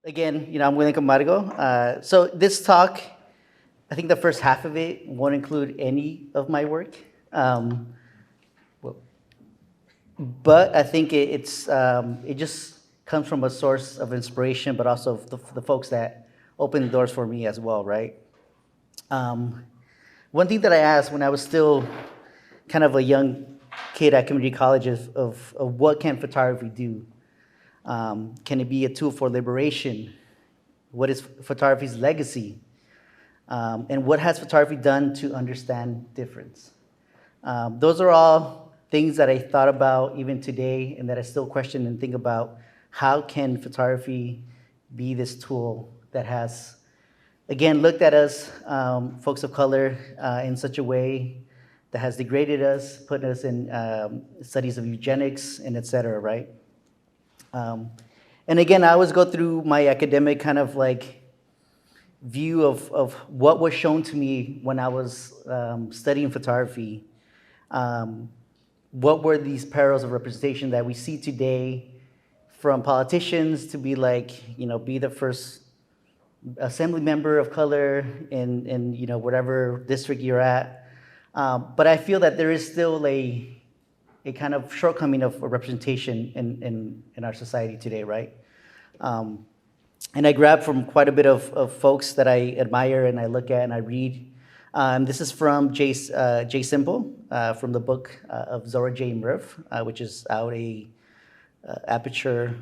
Again, I'm William Camargo. So this talk, I think the first half of it won't include any of my work, um, well, but I think it just comes from a source of inspiration, but also the folks that opened the doors for me as well, right? Um, One thing that I asked when I was still kind of a young kid at community college of what can photography do? Can it be a tool for liberation? What is photography's legacy? And what has photography done to understand difference? Those are all things that I thought about even today and that I still question and think about. How can photography be this tool that has, again, looked at us, folks of color, in such a way that has degraded us, put us in studies of eugenics and et cetera, right? Um, and again, I always go through my academic kind of like view of what was shown to me when I was studying photography. Um, what were these perils of representation that we see today from politicians to be like, be the first assembly member of color in whatever district you're at. But I feel that there is still a kind of shortcoming of representation in our society today, right? Um, and I grab from quite a bit of folks that I admire and I look at and I read. This is from Jay Simple from the book of Zora J. Murph, which is out a Aperture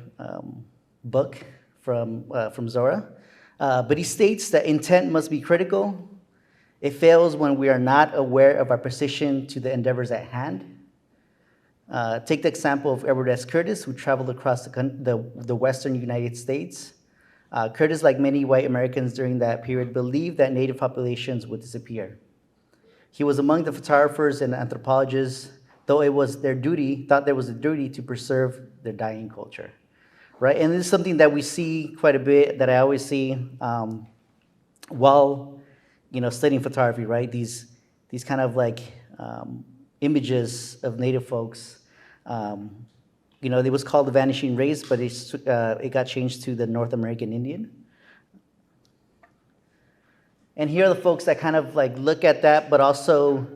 book from Zora. But he states that intent must be critical. It fails when we are not aware of our position to the endeavors at hand. Take the example of Edward S. Curtis, who traveled across the western United States. Curtis, like many white Americans during that period, believed that native populations would disappear. He was among the photographers and anthropologists, though it was their duty, thought there was a duty to preserve their dying culture, right? And this is something that we see quite a bit, that I always see while, studying photography, right? These kind of like images of native folks. It was called the vanishing race, but it got changed to the North American Indian. And here are the folks that kind of like look at that, but also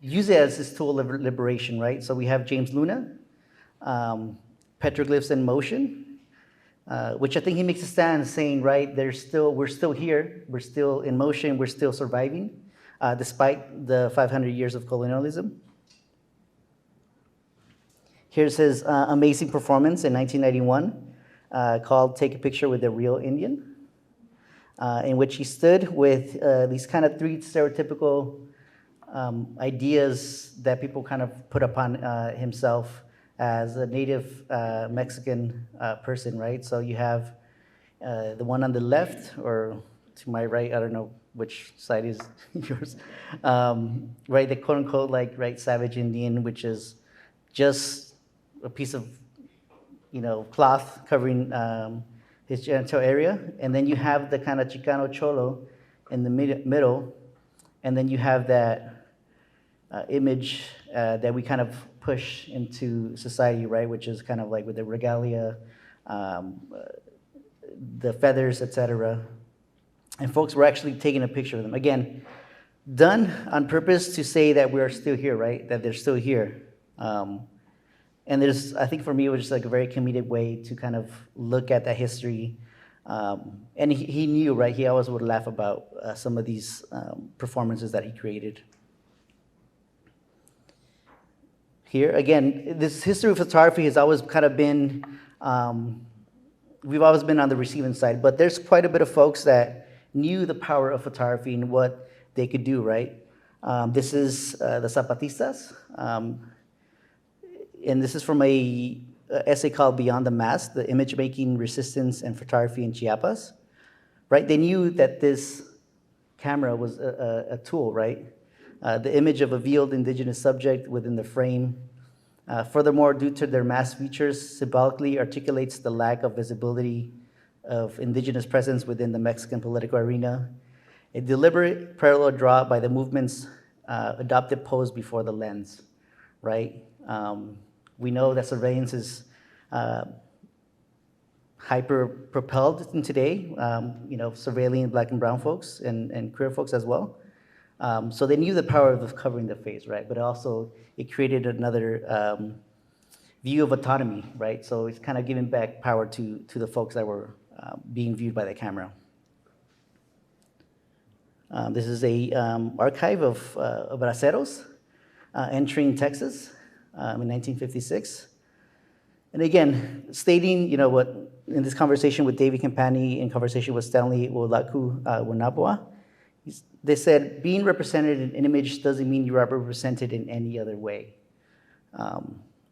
use it as this tool of liberation, right? So we have James Luna, Petroglyphs in Motion, which I think he makes a stand saying, right, we're still here, we're still in motion, we're still surviving, despite the 500 years of colonialism. Here's his amazing performance in 1991 called Take a Picture with a Real Indian, in which he stood with these kind of three stereotypical ideas that people kind of put upon himself as a native Mexican person, right? So you have the one on the left, or to my right, I don't know which side is yours, right? The quote unquote, like, right, savage Indian, which is just a piece of, cloth covering his genital area. And then you have the kind of Chicano Cholo in the middle. And then you have that image that we kind of push into society, right? Which is kind of like with the regalia, the feathers, etc. And folks were actually taking a picture of them. Again, done on purpose to say that we are still here, right? That they're still here. And I think for me, it was just like a very comedic way to kind of look at that history. And he knew, right? He always would laugh about some of these performances that he created. Here, again, this history of photography has always kind of been, we've always been on the receiving side, but there's quite a bit of folks that knew the power of photography and what they could do, right? This is the Zapatistas. And this is from a essay called Beyond the Mask, the Image Making, Resistance, and Photography in Chiapas, right? They knew that this camera was a tool, right? The image of a veiled indigenous subject within the frame. Furthermore, due to their mass features, symbolically articulates the lack of visibility of indigenous presence within the Mexican political arena. A deliberate parallel draw by the movement's adopted pose before the lens, right? We know that surveillance is hyper-propelled in today, surveilling black and brown folks and queer folks as well. So they knew the power of covering the face, right? But also it created another view of autonomy, right? So it's kind of giving back power to the folks that were being viewed by the camera. This is a archive of braceros entering Texas in 1956. And again, stating, what in this conversation with David Campani, in conversation with Stanley Wolaku Wanapua, they said, being represented in an image doesn't mean you are represented in any other way.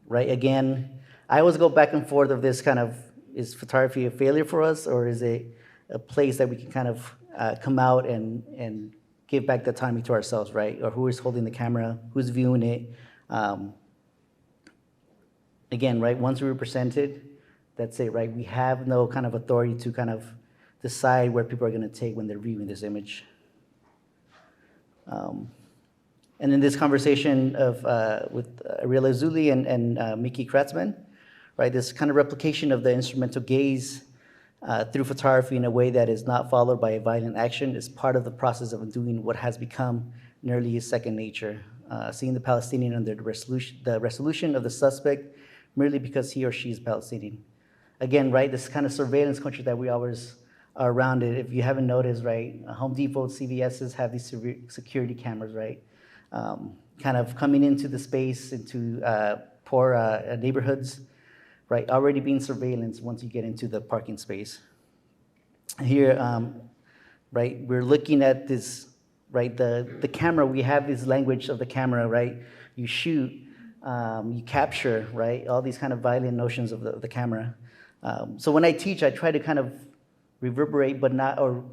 Right? Again, I always go back and forth of this kind of, is photography a failure for us, or is it a place that we can kind of come out and give back the autonomy to ourselves, right? Or who is holding the camera, who's viewing it. Again, right, once we're presented, that's it, right? We have no kind of authority to kind of decide where people are going to take when they're viewing this image. And in this conversation with Ariela Zuli and Mickey Kratzman, right, this kind of replication of the instrumental gaze through photography in a way that is not followed by a violent action is part of the process of doing what has become nearly his second nature, seeing the Palestinian under the resolution of the suspect merely because he or she is Palestinian. Again, right, this kind of surveillance culture that we always are around it. If you haven't noticed, right, Home Depot, CVS's have these security cameras, right, kind of coming into the space, into poor neighborhoods, right, already being surveillance once you get into the parking space. Here, right, we're looking at this, right, the camera, we have this language of the camera, right, you shoot, you capture, right, all these kind of violent notions of the camera. So when I teach, I try to kind of reverberate, but not, or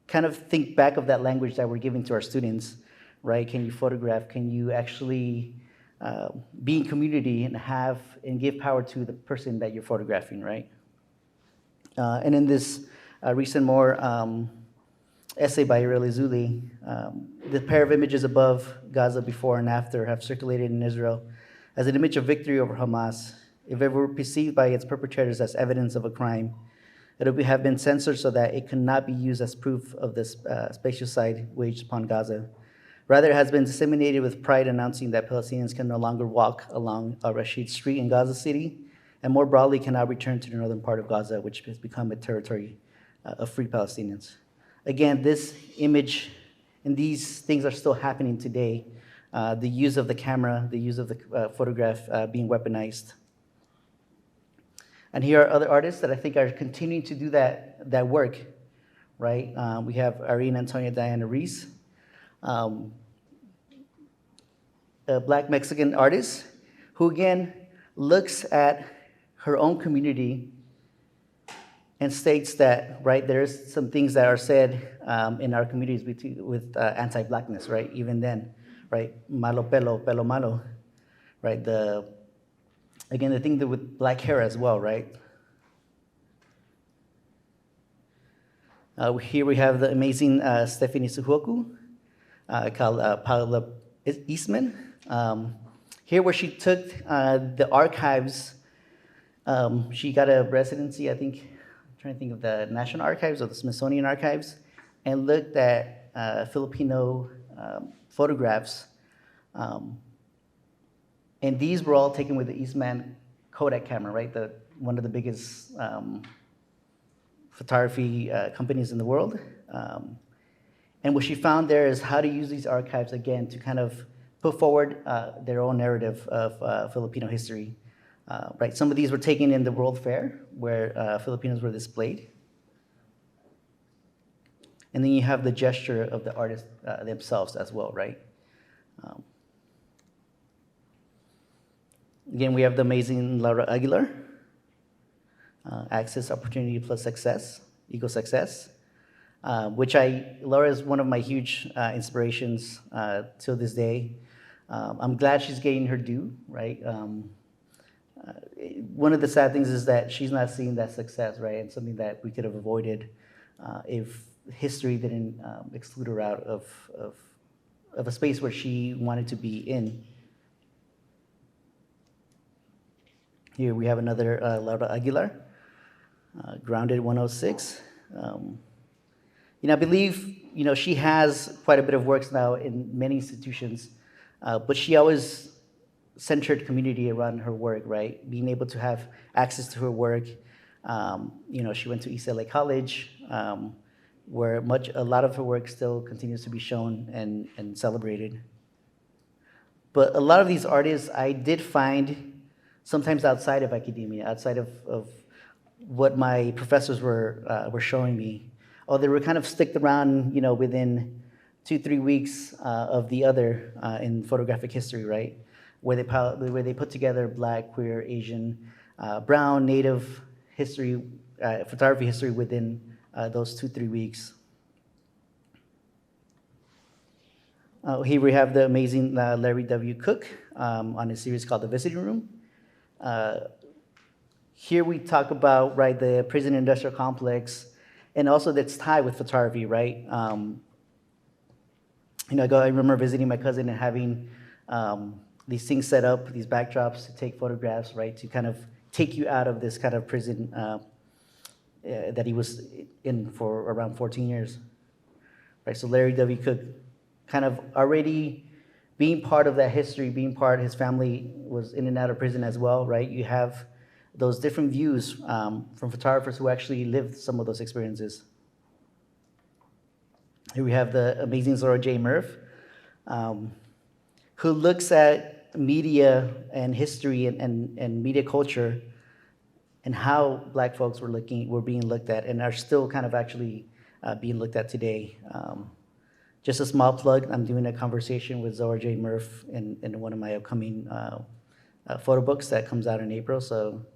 kind of think back of that language that we're giving to our students, right? Can you photograph? Can you actually be in community and give power to the person that you're photographing, right? And in this recent more essay by Ariela Zuli, the pair of images above Gaza before and after have circulated in Israel as an image of victory over Hamas. If it were perceived by its perpetrators as evidence of a crime, it would have been censored so that it could not be used as proof of this spatiocide waged upon Gaza. Rather, it has been disseminated with pride, announcing that Palestinians can no longer walk along Rashid Street in Gaza City, and more broadly, cannot return to the northern part of Gaza, which has become a territory of free Palestinians. Again, this image and these things are still happening today. The use of the camera, the use of the photograph being weaponized. And here are other artists that I think are continuing to do that work, right? We have Irene Antonia Diana Reese, a Black Mexican artist who, again, looks at her own community and states that, right, there's some things that are said in our communities with anti-Blackness, right? Even then, right? Malo pelo, pelo malo, right? Again, the thing with black hair as well, right? Here we have the amazing Stephanie Suhoku, called Paula Eastman. Here where she took the archives, she got a residency, I think, I'm trying to think of the National Archives or the Smithsonian Archives, and looked at Filipino photographs. And these were all taken with the Eastman Kodak camera, right? One of the biggest photography companies in the world. And what she found there is how to use these archives, again, to kind of put forward their own narrative of Filipino history. Right? Some of these were taken in the World Fair, where Filipinos were displayed. And then you have the gesture of the artists themselves as well, right? Again, we have the amazing Laura Aguilar, Access, Opportunity plus Success, Equal Success, which Laura is one of my huge inspirations till this day. I'm glad she's getting her due, right? One of the sad things is that she's not seeing that success, right? And something that we could have avoided if history didn't exclude her out of a space where she wanted to be in. Here we have another Laura Aguilar. Grounded 106. I believe, she has quite a bit of works now in many institutions, but she always centered community around her work, right? Being able to have access to her work. She went to East LA College, where a lot of her work still continues to be shown and celebrated. But a lot of these artists I did find sometimes outside of academia, outside of what my professors were showing me. Or they were kind of sticked around, within 2-3 weeks of the other in photographic history, right? Where they put together Black, queer, Asian, brown, Native history, photography history within those 2-3 weeks. Here we have the amazing Larry W. Cook on a series called The Visiting Room. Here we talk about, right, the prison industrial complex, and also that's tied with photography, right? I remember visiting my cousin and having these things set up, these backdrops to take photographs, right, to kind of take you out of this kind of prison that he was in for around 14 years, right? So Larry W. Cook kind of already being part of that history, his family was in and out of prison as well, right? You have those different views from photographers who actually lived some of those experiences. Here we have the amazing Zora J. Murph, who looks at media and history and media culture and how Black folks were being looked at and are still kind of actually being looked at today. Just a small plug, I'm doing a conversation with Zora J. Murph in one of my upcoming photo books that comes out in April. So,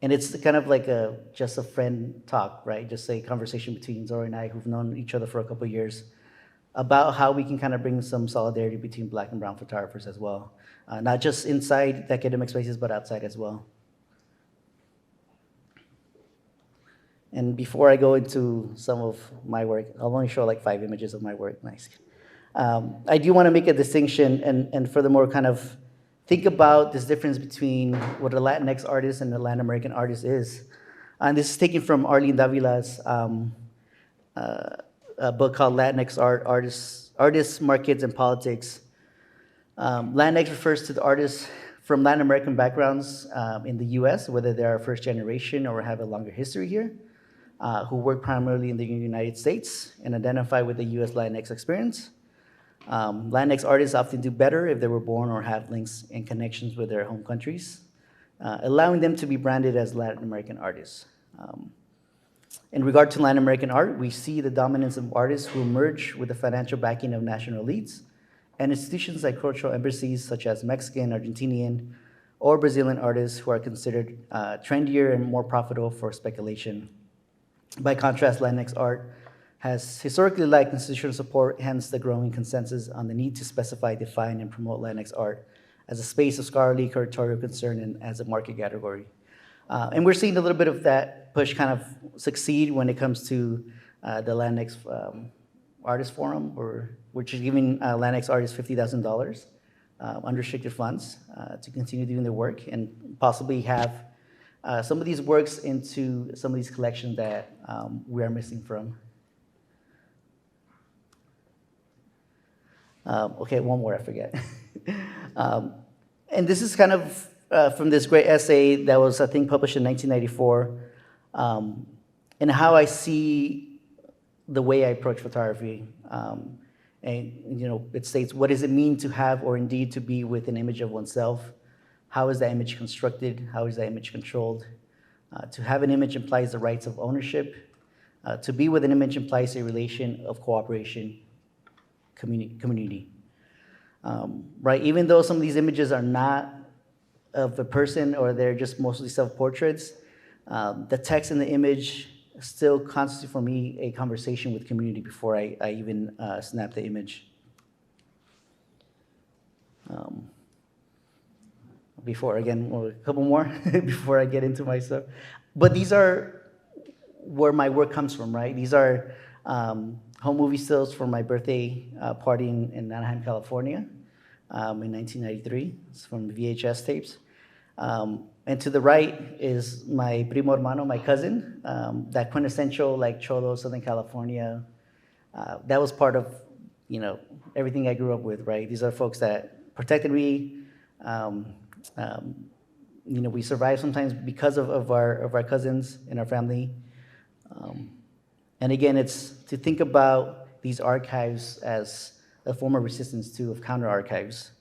and it's kind of like just a friend talk, right? Just a conversation between Zora and I, who've known each other for a couple of years, about how we can kind of bring some solidarity between Black and brown photographers as well. Not just inside the academic spaces, but outside as well. And before I go into some of my work, I'll only show like 5 images of my work. Nice. I do want to make a distinction and furthermore kind of think about this difference between what a Latinx artist and a Latin American artist is. And this is taken from Arlene Davila's a book called Latinx Artists, Markets, and Politics. Latinx refers to the artists from Latin American backgrounds in the US, whether they are first generation or have a longer history here, who work primarily in the United States and identify with the US Latinx experience. Latinx artists often do better if they were born or have links and connections with their home countries, allowing them to be branded as Latin American artists. In regard to Latin American art, we see the dominance of artists who emerge with the financial backing of national elites and institutions like cultural embassies such as Mexican, Argentinian, or Brazilian artists who are considered trendier and more profitable for speculation. By contrast, Latinx art has historically lacked institutional support, hence the growing consensus on the need to specify, define, and promote Latinx art as a space of scholarly, curatorial concern and as a market category. And we're seeing a little bit of that push kind of succeed when it comes to the Latinx Artist Forum, which is giving Latinx artists $50,000 unrestricted funds to continue doing their work and possibly have some of these works into some of these collections that we are missing from. Okay, one more, I forget. And this is kind of from this great essay that was, I think, published in 1994, and how I see the way I approach photography. And it states, what does it mean to have or indeed to be with an image of oneself? How is that image constructed? How is that image controlled? To have an image implies the rights of ownership. To be with an image implies a relation of cooperation, community. Right? Even though some of these images are not of a person or they're just mostly self-portraits, the text in the image still constitute for me a conversation with community before I even snap the image. A couple more before I get into my stuff. But these are where my work comes from, right? These are home movie stills for my birthday party in Anaheim, California in 1993. It's from VHS tapes. And And to the right is my primo hermano, my cousin, that quintessential like Cholo, Southern California. That was part of, everything I grew up with, right? These are folks that protected me. Um, um, we survived sometimes because of our cousins in our family. Um, and again, it's to think about these archives as a form of resistance too, of counter archives.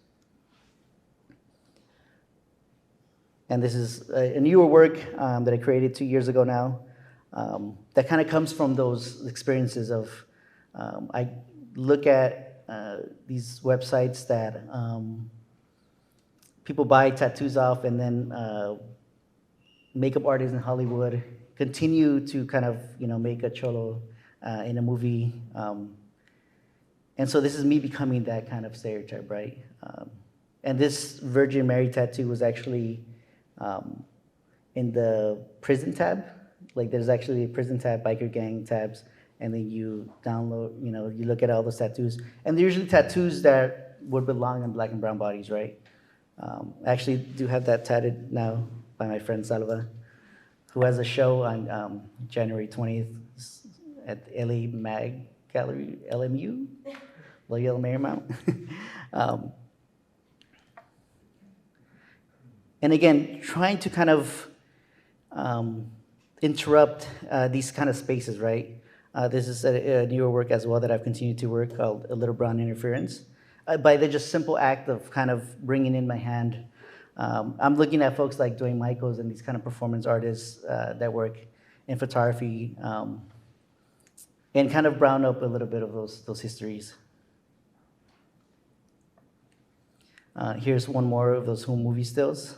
And this is a newer work that I created 2 years ago now that kind of comes from those experiences of, I look at these websites that people buy tattoos off, and then makeup artists in Hollywood continue to kind of, make a cholo in a movie. And so this is me becoming that kind of stereotype, right? And this Virgin Mary tattoo was actually in the prison tab. Like there's actually a prison tab, biker gang tabs, and then you download, you look at all those tattoos. And they're usually tattoos that would belong on black and brown bodies, right? I actually do have that tatted now by my friend Salva, who has a show on January 20th at LA Mag Gallery, LMU, Loyola Marymount. And again, trying to kind of interrupt these kind of spaces, right? This is a newer work as well that I've continued to work called A Little Brown Interference. By the just simple act of kind of bringing in my hand. I'm looking at folks like Dwayne Michaels and these kind of performance artists that work in photography and kind of brown up a little bit of those histories. Here's one more of those home movie stills.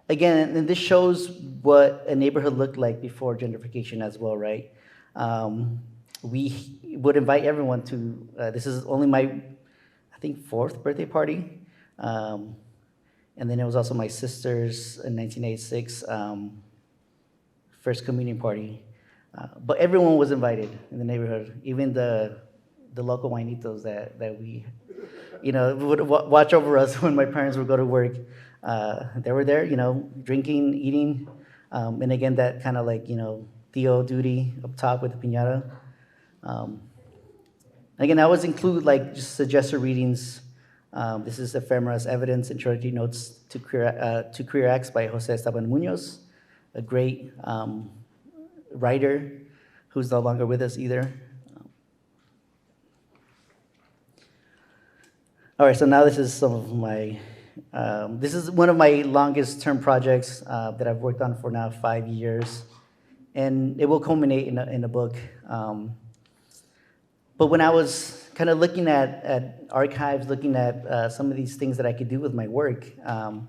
Again, and this shows what a neighborhood looked like before gentrification as well, right? We would invite everyone to, this is only my, I think, 4th birthday party. And then it was also my sister's in 1986 first communion party. But everyone was invited in the neighborhood, even the local winitos that we, would watch over us when my parents would go to work. They were there, drinking, eating, and again, that kind of like, Theo duty up top with the piñata. Again, I always include like just suggested readings. This is Ephemera's Evidence, Introductory Notes to Queer Acts by Jose Esteban Munoz, a great writer who's no longer with us either. All right, so now this is some of my, this is one of my longest term projects that I've worked on for now 5 years. And it will culminate in a book. But when I was kind of looking at archives, looking at some of these things that I could do with my work, not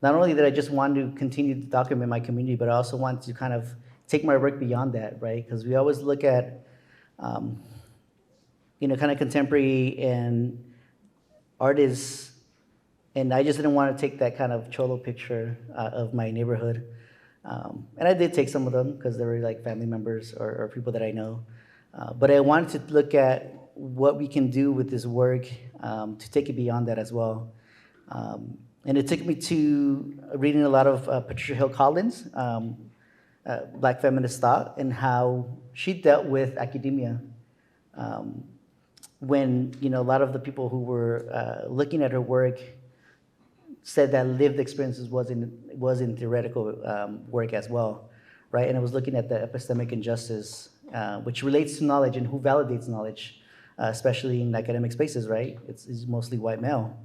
only did I just want to continue to document my community, but I also want to kind of take my work beyond that, right? Because we always look at, kind of contemporary and artists, and I just didn't want to take that kind of cholo picture of my neighborhood. And I did take some of them because they were like family members or people that I know. But I wanted to look at what we can do with this work to take it beyond that as well. And it took me to reading a lot of Patricia Hill Collins, Black feminist thought, and how she dealt with academia. When a lot of the people who were looking at her work said that lived experiences wasn't theoretical work as well, right? And I was looking at the epistemic injustice, which relates to knowledge and who validates knowledge, especially in academic spaces, right? It's mostly white male,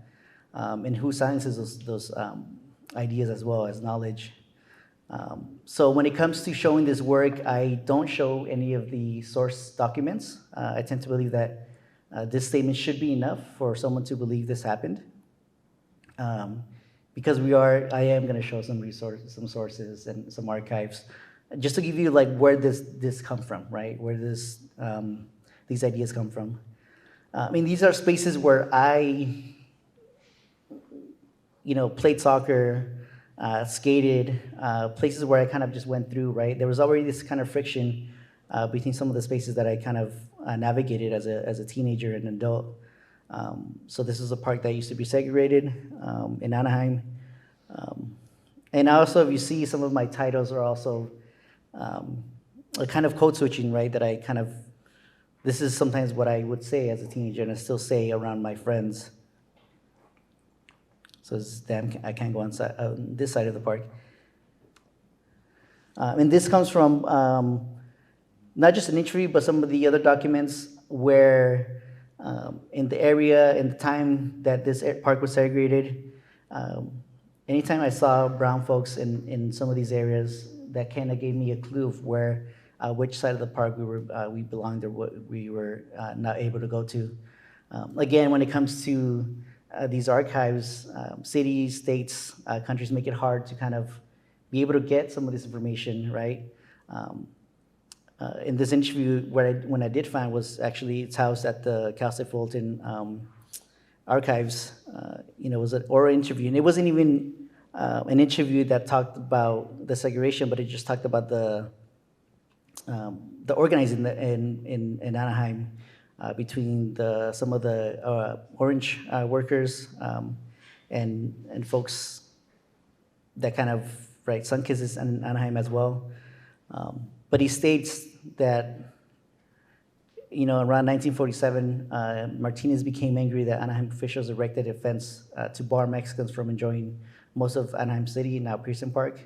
and who silences those ideas as well as knowledge. So when it comes to showing this work, I don't show any of the source documents. I tend to believe that this statement should be enough for someone to believe this happened. Because I am going to show some resources, some sources, and some archives, just to give you like where this come from, right? Where these ideas come from. I mean, these are spaces where I, played soccer, skated, places where I kind of just went through, right? There was already this kind of friction between some of the spaces that I kind of navigated as a teenager and adult. So this is a park that used to be segregated in Anaheim. And also, if you see, some of my titles are also a kind of code switching, right? That I kind of, this is sometimes what I would say as a teenager, and I still say around my friends. So it's, damn, I can't go on this side of the park. And this comes from not just an interview, but some of the other documents where in the area, in the time that this park was segregated, anytime I saw brown folks in some of these areas, that kind of gave me a clue of where, which side of the park we belonged or what we were not able to go to. Again, when it comes to these archives, cities, states, countries make it hard to kind of be able to get some of this information, right? In this interview, when I did find was actually, it's housed at the Cal State Fullerton archives. It was an oral interview, and it wasn't even an interview that talked about the segregation, but it just talked about the organizing in Anaheim between some of the orange workers and folks that kind of, right, sun kisses in Anaheim as well. But he states that, around 1947, Martinez became angry that Anaheim officials erected a fence to bar Mexicans from enjoying most of Anaheim City, now Pearson Park,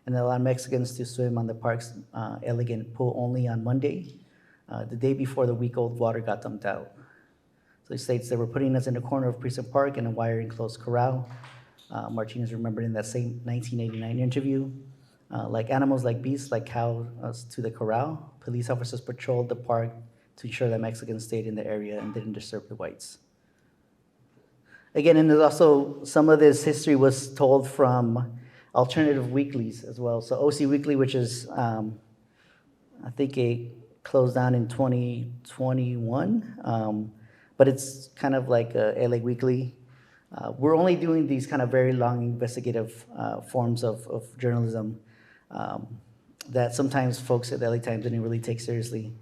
and allowed Mexicans to swim on the park's elegant pool only on Monday, the day before the week-old water got dumped out. So he states they were putting us in the corner of Pearson Park in a wire-enclosed corral. Martinez remembered in that same 1989 interview, like animals, like beasts, like cows to the corral, police officers patrolled the park to ensure that Mexicans stayed in the area and didn't disturb the whites. Again, and there's also, some of this history was told from alternative weeklies as well. So OC Weekly, which is, I think it closed down in 2021, but it's kind of like a LA Weekly. We're only doing these kind of very long investigative forms of journalism that sometimes folks at the LA Times didn't really take seriously,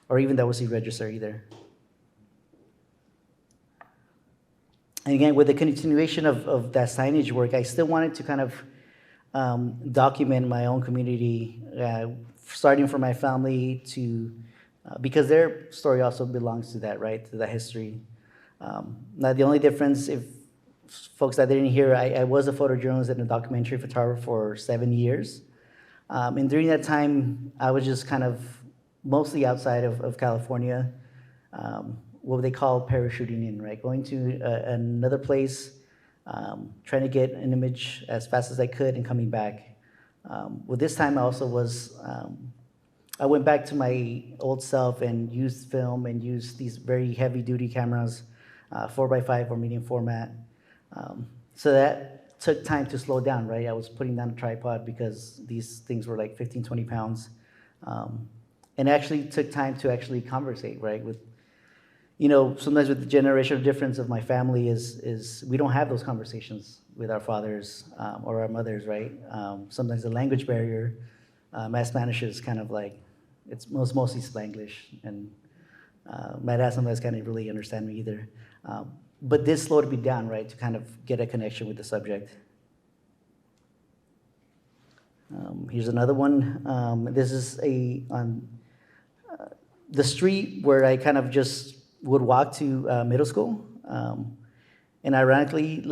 or even the OC Register either. And again, with the continuation of that signage work, I still wanted to kind of document my own community, starting from my family to, because their story also belongs to that, right, to that history. Now, the only difference, if folks that didn't hear, I was a photojournalist and a documentary photographer for 7 years. And during that time, I was just kind of mostly outside of California, what they call parachuting in, right? Going to another place, trying to get an image as fast as I could and coming back. Well, this time I also was, I went back to my old self and used film and used these very heavy duty cameras, 4x5 or medium format. So that took time to slow down, right? I was putting down a tripod because these things were like 15, 20 pounds. And actually took time to actually conversate, right? With, sometimes with the generational difference of my family is we don't have those conversations with our fathers or our mothers, right? Sometimes the language barrier, my Spanish is kind of like, it's mostly Spanglish, and my dad sometimes can't really understand me either. But this slowed me down, right, to kind of get a connection with the subject. Here's another one. This is on the street where I kind of just would walk to middle school. And ironically,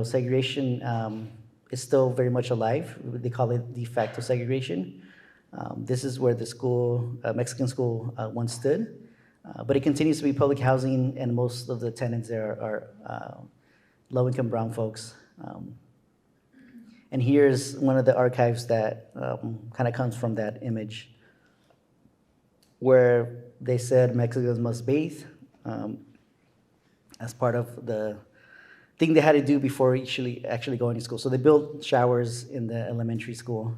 segregation is still very much alive. They call it de facto segregation. This is where the school, Mexican school, once stood. But it continues to be public housing, and most of the tenants there are low-income brown folks. And here's one of the archives that kind of comes from that image, where they said Mexicans must bathe as part of the thing they had to do before actually going to school. So they built showers in the elementary school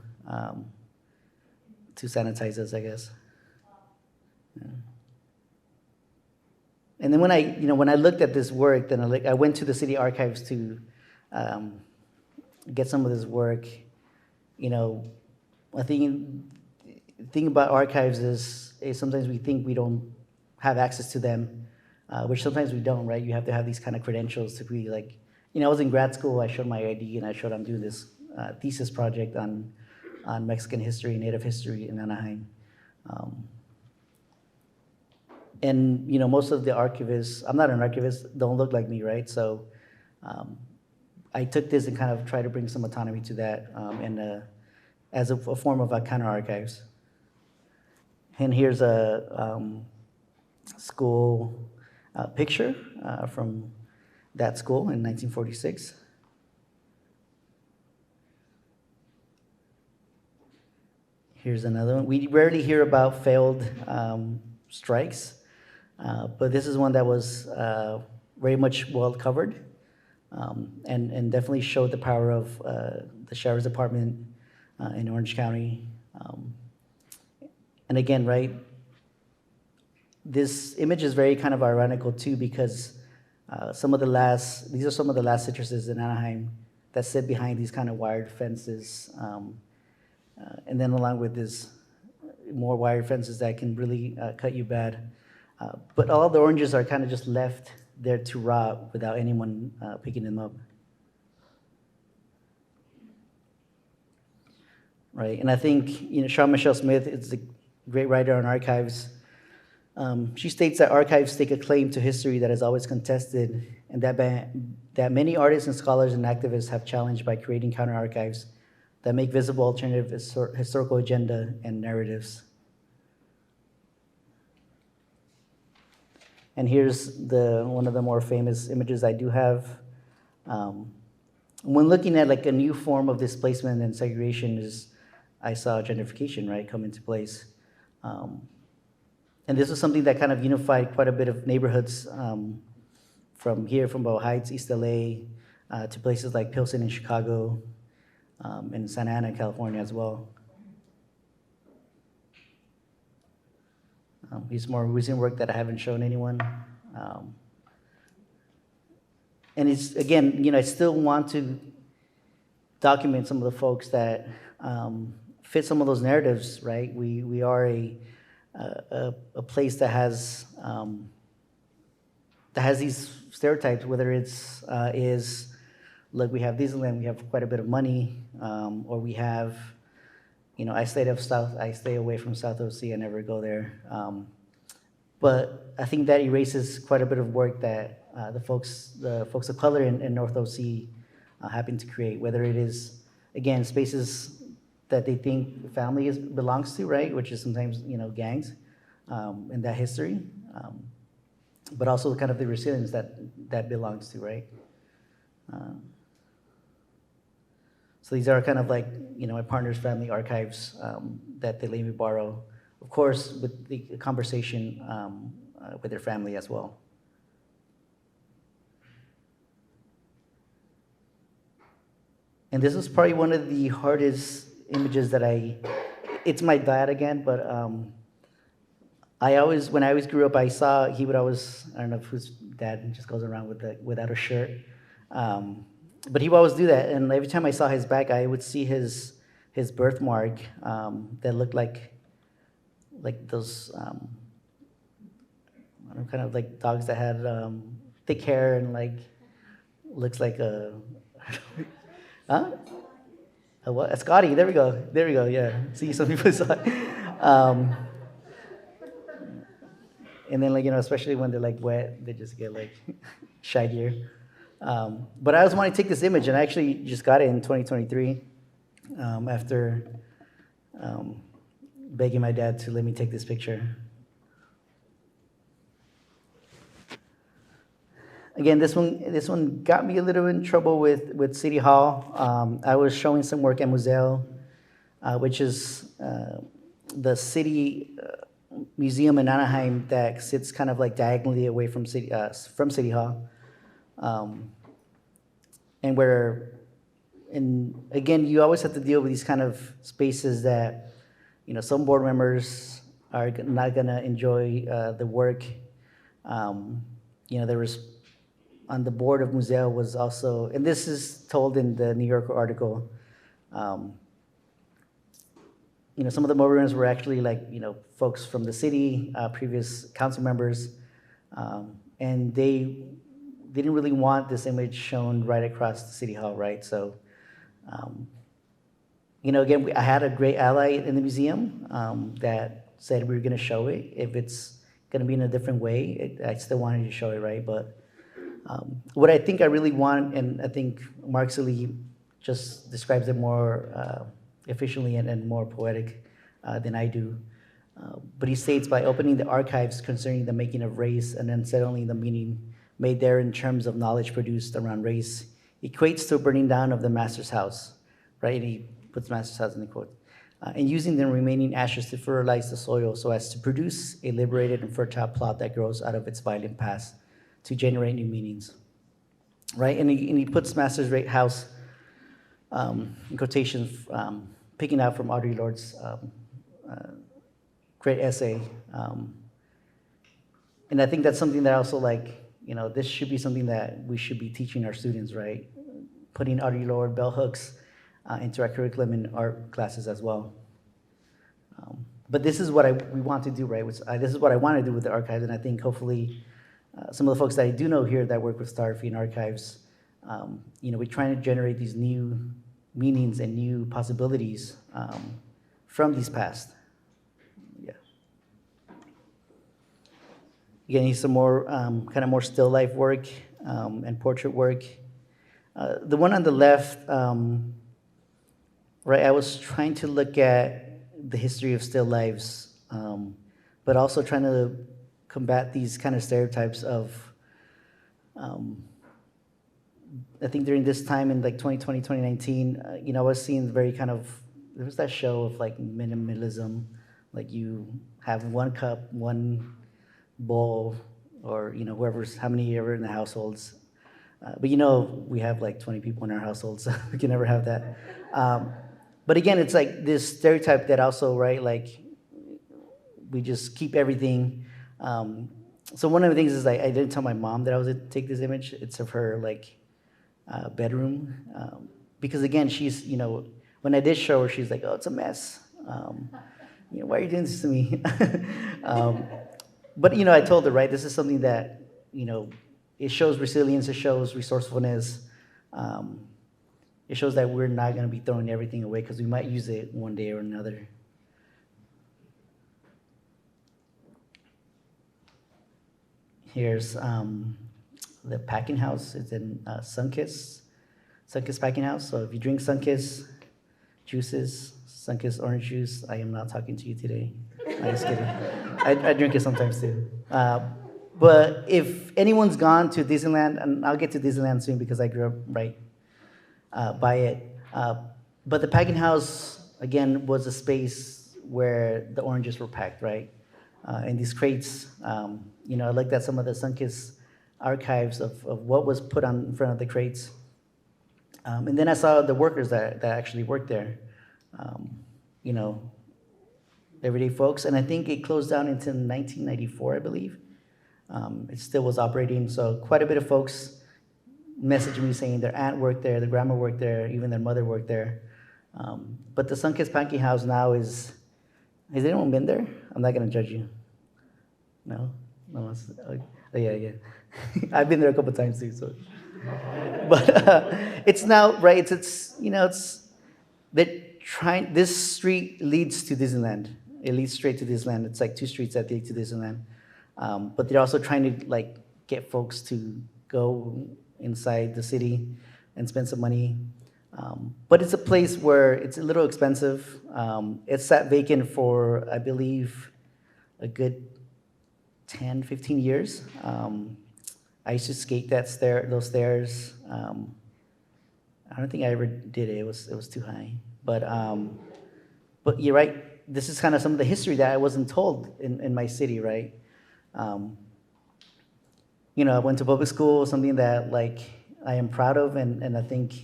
to sanitize us, I guess. Yeah. And then when I looked at this work, then I went to the city archives to get some of this work. I think the thing about archives is sometimes we think we don't have access to them, which sometimes we don't, right? You have to have these kind of credentials to be like, I was in grad school, I showed my ID, and I showed I'm doing this thesis project on Mexican history, Native history in Anaheim. And most of the archivists, I'm not an archivist, don't look like me, right? So I took this and kind of tried to bring some autonomy to that, and as a form of counter archives. And here's a school picture from that school in 1946. Here's another one. We rarely hear about failed strikes, but this is one that was very much well covered, and definitely showed the power of the sheriff's department in Orange County. And again, right, this image is very kind of ironical too, because these are some of the last citruses in Anaheim that sit behind these kind of wired fences, and then along with this more wired fences that can really cut you bad. But all the oranges are kind of just left there to rot without anyone picking them up. Right, and I think Sean Michelle Smith is a great writer on archives. She states that archives stake a claim to history that is always contested, and that many artists and scholars and activists have challenged by creating counter archives that make visible alternative historical agenda and narratives. And here's one of the more famous images I do have. When looking at like a new form of displacement and segregation, I saw gentrification, right, come into place. And this was something that kind of unified quite a bit of neighborhoods from Bow Heights, East LA, to places like Pilsen in Chicago, and Santa Ana, California as well. Here's more recent work that I haven't shown anyone. And it's, again, I still want to document some of the folks that fit some of those narratives, right? We are a place that has these stereotypes, whether it's look, we have Disneyland, we have quite a bit of money, or we have, I stay away from South OC, I never go there. But I think that erases quite a bit of work that the folks of color in North OC happen to create, whether it is, again, spaces that they think family belongs to, right, which is sometimes, gangs, in that history, but also kind of the resilience that belongs to, right? So these are kind of like, my partner's family archives that they let me borrow, of course, with the conversation with their family as well. And this was probably one of the hardest images that it's my dad again, but when I always grew up, he would always, I don't know if whose dad just goes around without a shirt. But he would always do that, and every time I saw his back, I would see his birthmark that looked like those, kind of like dogs that had thick hair and looks like a, huh? A Scotty, there we go, yeah. See, some people saw it. And then especially when they're wet, they just get shinier. But I always wanted to take this image, and I actually just got it in 2023 after begging my dad to let me take this picture. Again, this one got me a little in trouble with City Hall. I was showing some work at Museo, which is the city museum in Anaheim that sits kind of diagonally away from City Hall. And again, you always have to deal with these kind of spaces that, some board members are not gonna enjoy the work. There was, on the board of Museo was also, and this is told in the New Yorker article, some of the board members were actually folks from the city, previous council members, and they didn't really want this image shown right across the City Hall, right? So Again, I had a great ally in the museum that said we were going to show it. If it's going to be in a different way, I still wanted to show it, right? But what I think I really want, and I think Mark Silly just describes it more efficiently and more poetic than I do. But he states, by opening the archives concerning the making of race and unsettling the meaning made there in terms of knowledge produced around race, equates to a burning down of the master's house, right? And he puts master's house in the quote. And using the remaining ashes to fertilize the soil so as to produce a liberated and fertile plot that grows out of its violent past to generate new meanings, right? And he puts master's house in quotations, picking out from Audre Lorde's great essay. And I think that's something that also, this should be something that we should be teaching our students, right? Putting Audre Lorde, bell hooks into our curriculum in art classes as well. But this is what we want to do, right? This is what I want to do with the archives, and I think hopefully some of the folks that I do know here that work with Starfy and archives, we're trying to generate these new meanings and new possibilities from these past. Yeah. Again, here's some more kind of more still life work and portrait work. The one on the left, right, I was trying to look at the history of still lives, but also trying to combat these kind of stereotypes of, I think during this time in 2020, 2019, I was seeing very kind of, there was that show of minimalism, you have one cup, one bowl, or whoever's, how many ever in the households. But we have 20 people in our household, so we can never have that. But again, it's this stereotype that also, right, we just keep everything. So one of the things is I didn't tell my mom that I was going to take this image. It's of her bedroom. Because again, she's, when I did show her, she's like, oh, it's a mess. Why are you doing this to me? But I told her, right, this is something that, it shows resilience, it shows resourcefulness. It shows that we're not going to be throwing everything away because we might use it one day or another. Here's the packing house. It's in Sunkist Packing House. So if you drink Sunkist juices, Sunkist orange juice, I am not talking to you today. I'm just kidding. I drink it sometimes too. But if anyone's gone to Disneyland, and I'll get to Disneyland soon because I grew up right by it. But the packing house, again, was a space where the oranges were packed, right? And these crates, I looked at some of the Sunkist archives of what was put on in front of the crates. And then I saw the workers that actually worked there, everyday folks. And I think it closed down until 1994, I believe. It still was operating, so quite a bit of folks messaged me saying their aunt worked there, their grandma worked there, even their mother worked there. But the Sunkist Packing House now has anyone been there? I'm not going to judge you. No? No one's, oh, yeah. I've been there a couple times too, so. But it's now, right, it's this street leads to Disneyland. It leads straight to Disneyland. It's 2 streets that lead to Disneyland. But they're also trying to get folks to go inside the city and spend some money. But it's a place where it's a little expensive. It's sat vacant for, I believe, a good 10, 15 years. I used to skate those stairs. I don't think I ever did it. It was too high. But you're right. This is kind of some of the history that I wasn't told in my city, right? I went to public school, something that I am proud of, and I think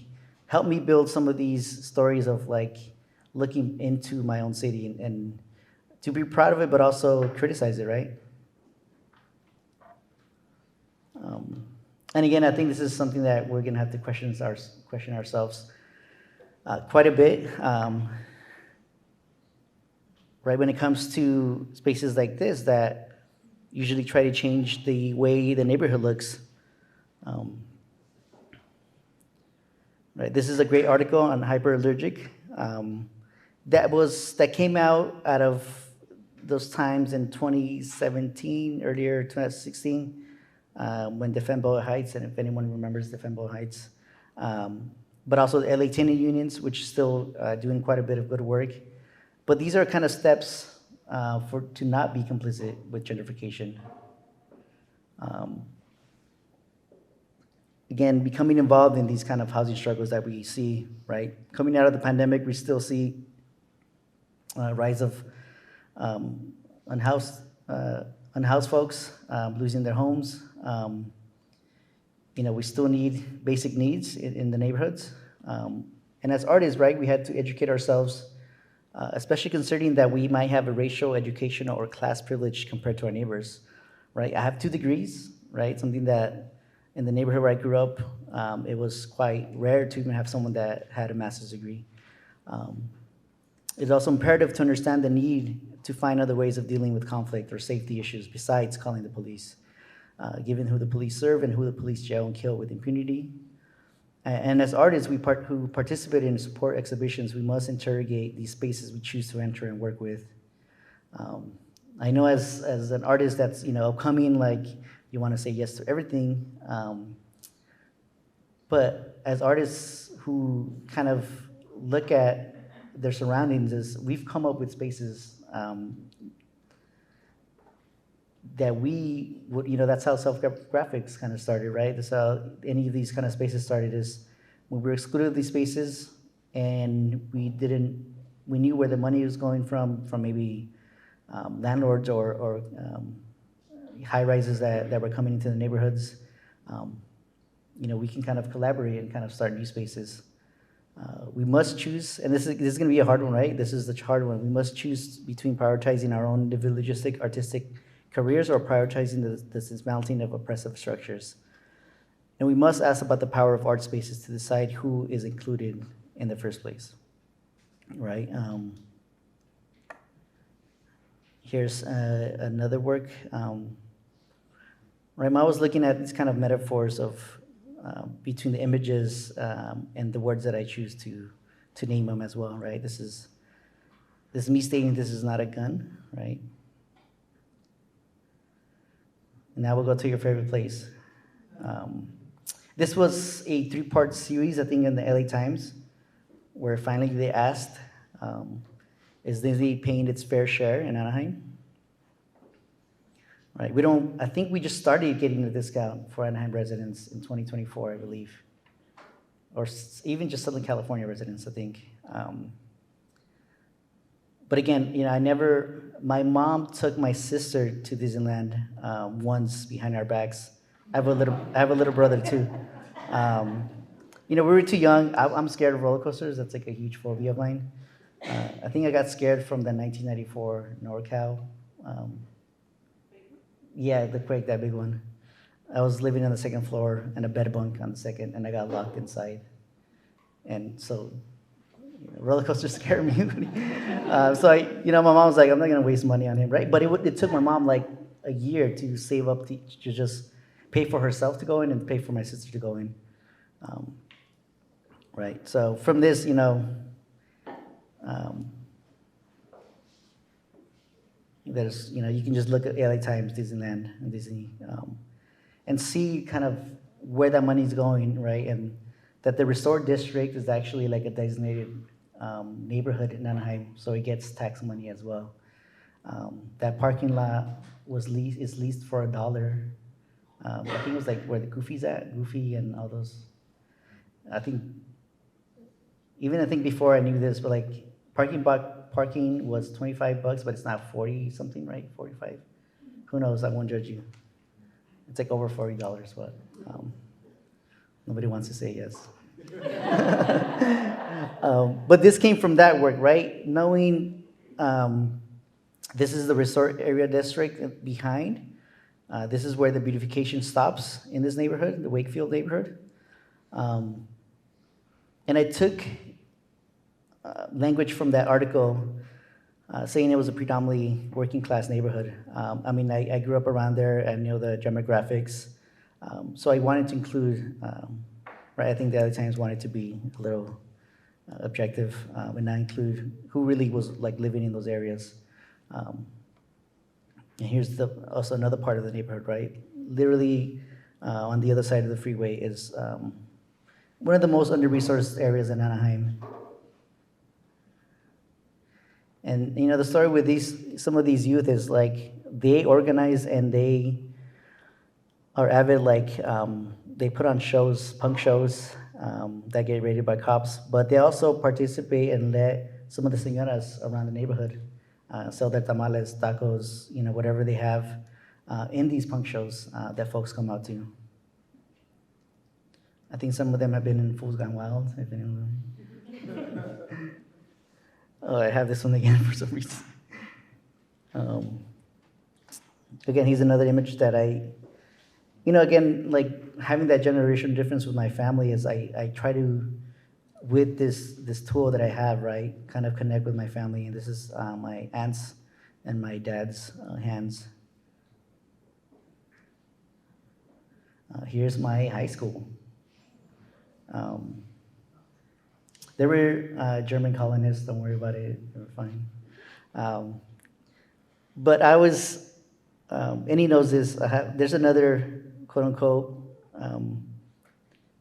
helped me build some of these stories of looking into my own city and to be proud of it, but also criticize it, right? And again, I think this is something that we're going to have to question ourselves quite a bit. Right, when it comes to spaces like this that usually try to change the way the neighborhood looks. Right, this is a great article on hyperallergic That came out of those times in 2017, earlier 2016, when Defend Boyle Heights, and if anyone remembers Defend Boyle Heights, but also the LA tenant unions, which is still doing quite a bit of good work. But these are kind of steps to not be complicit with gentrification. Again, becoming involved in these kind of housing struggles that we see, right? Coming out of the pandemic, we still see rise of unhoused folks losing their homes. We still need basic needs in the neighborhoods. And as artists, right, we had to educate ourselves, especially considering that we might have a racial, educational, or class privilege compared to our neighbors, right? I have 2 degrees, right? Something that in the neighborhood where I grew up, it was quite rare to even have someone that had a master's degree. It's also imperative to understand the need to find other ways of dealing with conflict or safety issues besides calling the police, given who the police serve and who the police jail and kill with impunity. And as artists who participate in support exhibitions, we must interrogate these spaces we choose to enter and work with. I know as an artist that's upcoming, like you want to say yes to everything, but as artists who kind of look at their surroundings, we've come up with spaces that we would, that's how self-graphics kind of started, right? That's how any of these kind of spaces started, is when we were excluded these spaces and we knew where the money was going from maybe landlords or high rises that were coming into the neighborhoods. We can kind of collaborate and kind of start new spaces. We must choose, and this is going to be a hard one, right? This is the hard one. We must choose between prioritizing our own individualistic artistic careers or prioritizing the dismantling of oppressive structures. And we must ask about the power of art spaces to decide who is included in the first place, right? Here's another work. Right, I was looking at these kind of metaphors of between the images and the words that I choose to name them as well, right? This is me stating this is not a gun, right? And now we'll go to your favorite place. This was a 3-part series, I think, in the LA Times, where finally they asked, is Disney paying its fair share in Anaheim? Right, I think we just started getting a discount for Anaheim residents in 2024, I believe. Or even just Southern California residents, I think. But again, my mom took my sister to Disneyland once behind our backs. I have a little brother too. We were too young. I'm scared of roller coasters. That's like a huge phobia of mine. I think I got scared from the 1994 NorCal. Yeah, the quake, that big one. I was living on the 2nd floor and a bed bunk on the 2nd, and I got locked inside. And so, roller coasters scare me. So my mom was like, I'm not gonna waste money on him, right? But it took my mom like a year to save up to just pay for herself to go in and pay for my sister to go in. Right. So from this, there's you can just look at LA Times, Disneyland, and Disney, and see kind of where that money's going, right? And that the resort district is actually like a designated neighborhood in Anaheim, so it gets tax money as well. That parking lot is leased for $1. I think it was like where the Goofy's at, Goofy and all those. I think before I knew this, but like parking was $25, but it's now 40 something, right? 45. Who knows? I won't judge you. It's like over $40, but nobody wants to say yes. But this came from that work, right? Knowing this is the resort area district behind. This is where the beautification stops in this neighborhood, the Wakefield neighborhood. And I took language from that article saying it was a predominantly working class neighborhood. I grew up around there and know the demographics. So I wanted to include, right, I think the other times wanted to be a little objective and not include who really was like living in those areas. Um, and here's also another part of the neighborhood, right? Literally on the other side of the freeway is one of the most under-resourced areas in Anaheim. And you know, the story with some of these youth is like they organize and they are avid, like they put on shows, punk shows that get raided by cops, but they also participate and let some of the señoras around the neighborhood sell their tamales, tacos, you know, whatever they have in these punk shows that folks come out to. I think some of them have been in Fools Gone Wild, if anyone. Oh, I have this one again for some reason. Again, he's another image that you know, again, like having that generation difference with my family is I try to, with this tool that I have, right, kind of connect with my family. And this is my aunt's and my dad's hands. Here's my high school. They were German colonists, don't worry about it, they were fine. But I was, and he knows this, there's another, quote unquote,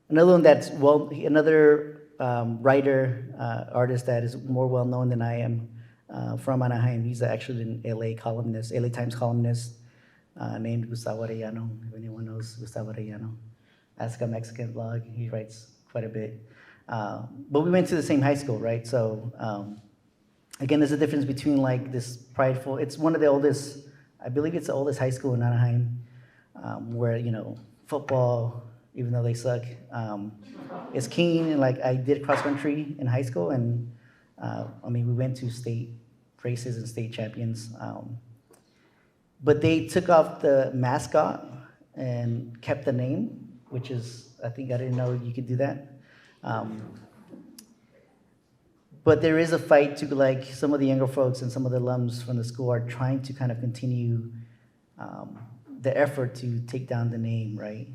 another one that's, another writer, artist that is more well known than I am from Anaheim. He's actually an LA columnist, LA Times columnist, named Gustavo Arellano, if anyone knows Gustavo Arellano. Ask a Mexican blog, he writes quite a bit. But we went to the same high school, right? So again, there's a difference between like this prideful, it's one of the oldest, I believe it's the oldest high school in Anaheim, where, you know, football, even though they suck, is keen. And like I did cross country in high school, and I mean, we went to state races and state champions. But they took off the mascot and kept the name, which is, I think I didn't know you could do that. But there is a fight to, like, some of the younger folks and some of the alums from the school are trying to kind of continue the effort to take down the name, right?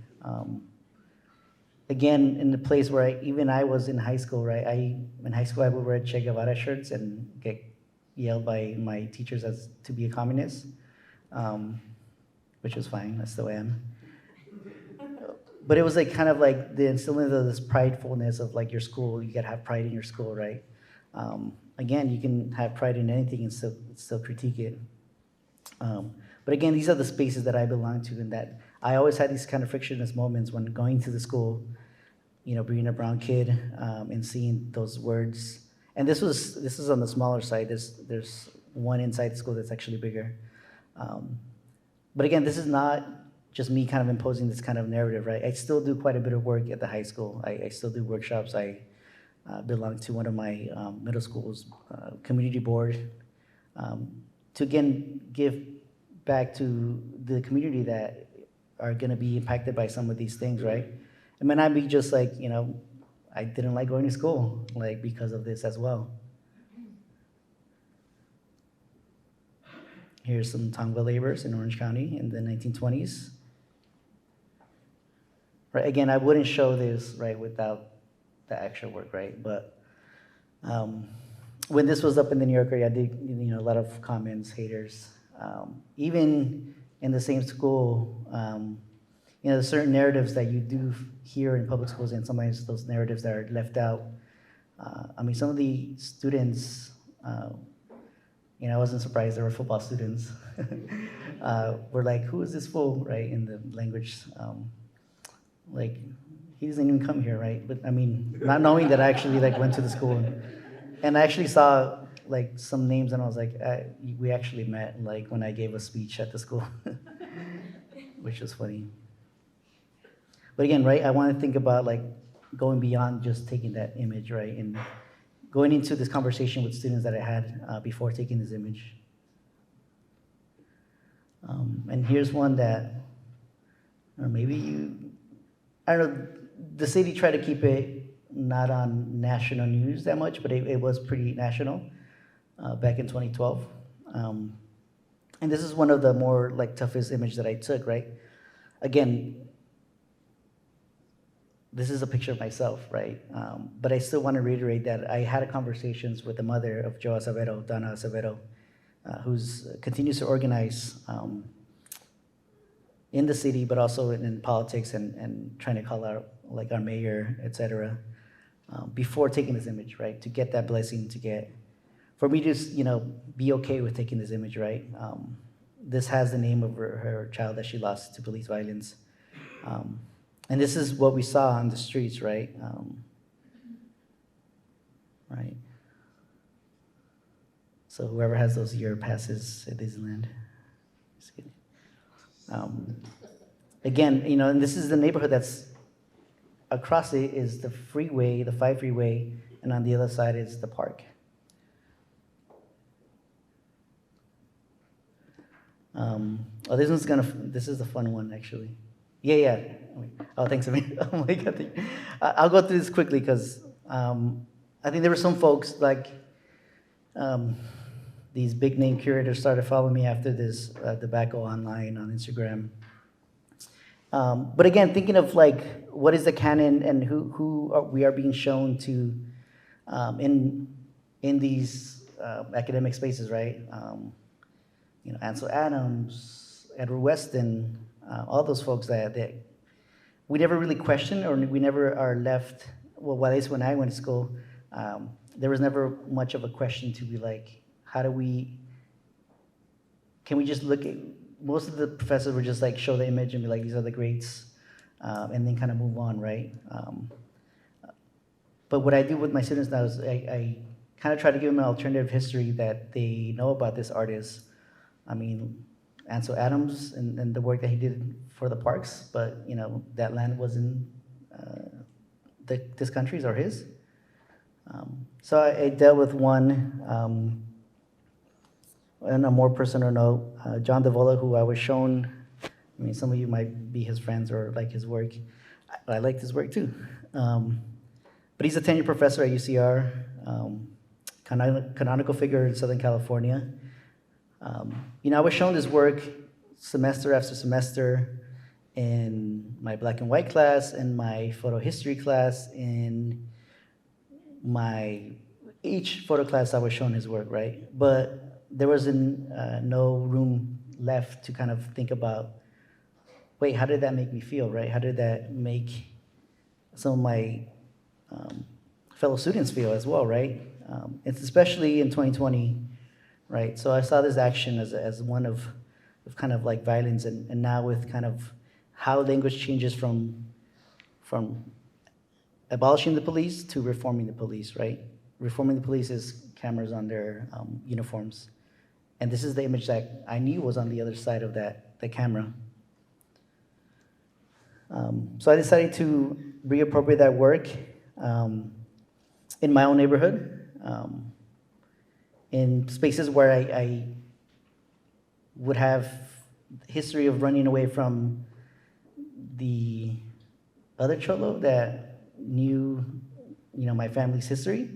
Again, in the place where even I was in high school, right? In high school, I would wear Che Guevara shirts and get yelled by my teachers as to be a communist, which was fine. I still am. But it was like kind of like the instilling of this pridefulness of like your school. You gotta have pride in your school, right? Again, you can have pride in anything and still critique it. But again, these are the spaces that I belong to, and that I always had these kind of frictionless moments when going to the school, you know, being a brown kid, and seeing those words. And this is on the smaller side. There's one inside the school that's actually bigger. But again, this is not just me kind of imposing this kind of narrative, right? I still do quite a bit of work at the high school. I still do workshops. I belong to one of my middle school's community board to, again, give back to the community that are gonna be impacted by some of these things, right? It might not be just like, you know, I didn't like going to school, like, because of this as well. Here's some Tongva laborers in Orange County in the 1920s. Right, again, I wouldn't show this, right, without the actual work, right? But when this was up in the New Yorker, I did, you know, a lot of comments, haters. Even in the same school, you know, there's certain narratives that you do hear in public schools, and sometimes those narratives that are left out. I mean, some of the students, you know, I wasn't surprised, there were football students, were like, who is this fool, right, in the language, like, he doesn't even come here, right? But I mean, not knowing that I actually like went to the school, and I actually saw like some names, and I was like, we actually met, like, when I gave a speech at the school, which was funny. But again, right, I want to think about like going beyond just taking that image, right, and going into this conversation with students that I had before taking this image. And here's one that, or maybe I don't know, the city tried to keep it not on national news that much, but it was pretty national back in 2012. And this is one of the more like toughest images that I took, right? Again, this is a picture of myself, right? But I still want to reiterate that I had conversations with the mother of Joe Acevedo, Donna Acevedo, who's continues to organize in the city, but also in politics and trying to call out like our mayor, et cetera, before taking this image, right? To get that blessing, for me to, be okay with taking this image, right? This has the name of her child that she lost to police violence. And this is what we saw on the streets, right? Right. So whoever has those year passes at Disneyland. Just kidding. Again, and this is the neighborhood that's across it is the freeway, the 5 freeway, and on the other side is the park. This is the fun one, actually. Yeah. Oh, thanks, Amir. Oh my God. I'll go through this quickly because I think there were some folks like these big name curators started following me after this debacle online on Instagram. But again, thinking of like what is the canon and we are being shown to in these academic spaces, right? Ansel Adams, Edward Weston, all those folks that we never really question, or we never are left. Well, at least when I went to school, there was never much of a question to be like, can we just look at, most of the professors would just like show the image and be like, these are the greats, and then kind of move on, right? But what I do with my students now is I kind of try to give them an alternative history that they know about this artist. I mean, Ansel Adams and the work that he did for the parks, but that land wasn't this country's or his. So I dealt with one, on a more personal note, John Davola, who I was shown. I mean, some of you might be his friends or like his work. I liked his work too. But he's a tenured professor at UCR, canonical figure in Southern California. I was shown this work semester after semester in my black and white class, in my photo history class, in each photo class I was shown his work, right? But there was no room left to kind of think about, wait, how did that make me feel, right? How did that make some of my fellow students feel as well, right? It's especially in 2020, right? So I saw this action as one of kind of like violence, and now with kind of how language changes from abolishing the police to reforming the police, right? Reforming the police is cameras on their uniforms. And this is the image that I knew was on the other side of the camera. So I decided to reappropriate that work in my own neighborhood, in spaces where I would have history of running away from the other cholo that knew, my family's history,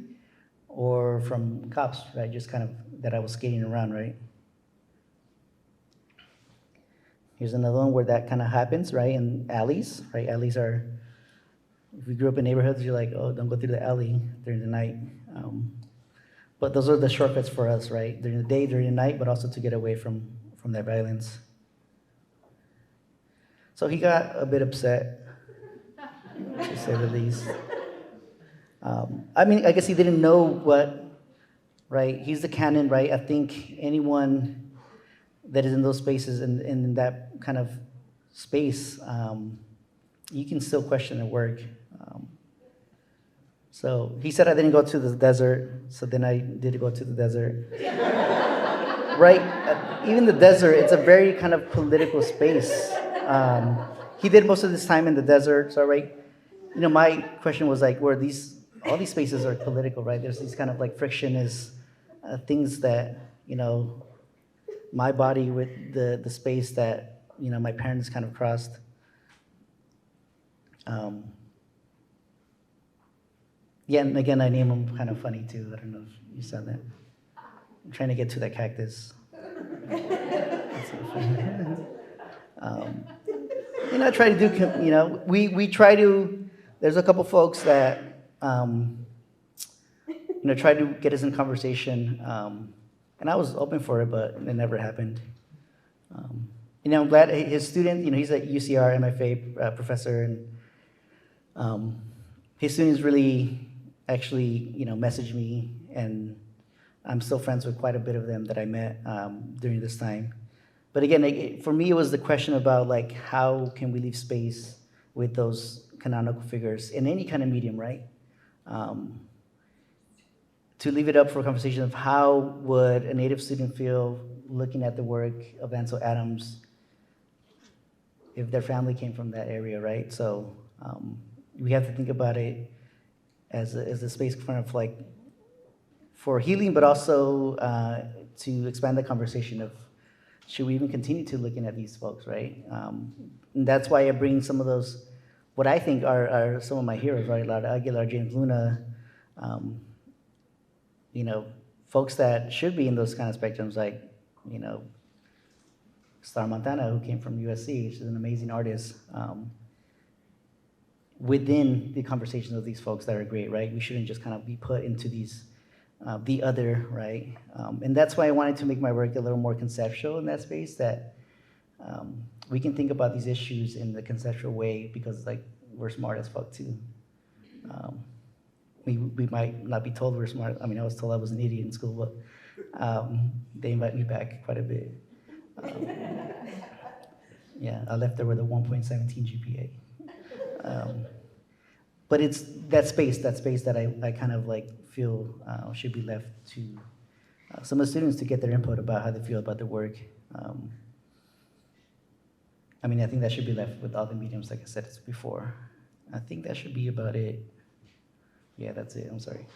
or from cops, right? Just kind of that I was skating around, right? Here's another one where that kind of happens, right? In alleys, right? Alleys are, if you grew up in neighborhoods, you're like, oh, don't go through the alley during the night. But those are the shortcuts for us, right? During the day, during the night, but also to get away from that violence. So he got a bit upset, to say the least. I guess he didn't know what, right? He's the canon, right? I think anyone that is in those spaces and in that kind of space, you can still question their work. So he said I didn't go to the desert, so then I did go to the desert. Right? Even the desert, it's a very kind of political space. He did most of his time in the desert, so right? My question was like, all these spaces are political, right? There's these kind of like frictionist things that, my body with the space that, my parents kind of crossed. Yeah, and again, I name them kind of funny too. I don't know if you saw that. I'm trying to get to that cactus. I try to do, we try to there's a couple folks that tried to get us in conversation, and I was open for it, but it never happened. I'm glad his student, he's a UCR MFA professor, and his students really actually, messaged me, and I'm still friends with quite a bit of them that I met during this time. But again, for me, it was the question about like, how can we leave space with those canonical figures in any kind of medium, right? To leave it up for a conversation of how would a Native student feel looking at the work of Ansel Adams if their family came from that area, right? So we have to think about it as a space kind of like for healing, but also to expand the conversation of should we even continue to looking at these folks, right? And that's why I bring some of those, what I think are some of my heroes, right? Lara Aguilar, James Luna, folks that should be in those kind of spectrums, like, Star Montana, who came from USC, which is an amazing artist. Within the conversations of these folks that are great, right? We shouldn't just kind of be put into these, the other, right? And that's why I wanted to make my work a little more conceptual in that space, that we can think about these issues in the conceptual way because, like, we're smart as fuck too. We might not be told we're smart. I mean, I was told I was an idiot in school, but they invite me back quite a bit. Yeah, I left there with a 1.17 GPA. But it's that space that I kind of like feel should be left to some of the students to get their input about how they feel about their work. I think that should be left with all the mediums, like I said before. I think that should be about it. Yeah, that's it. I'm sorry.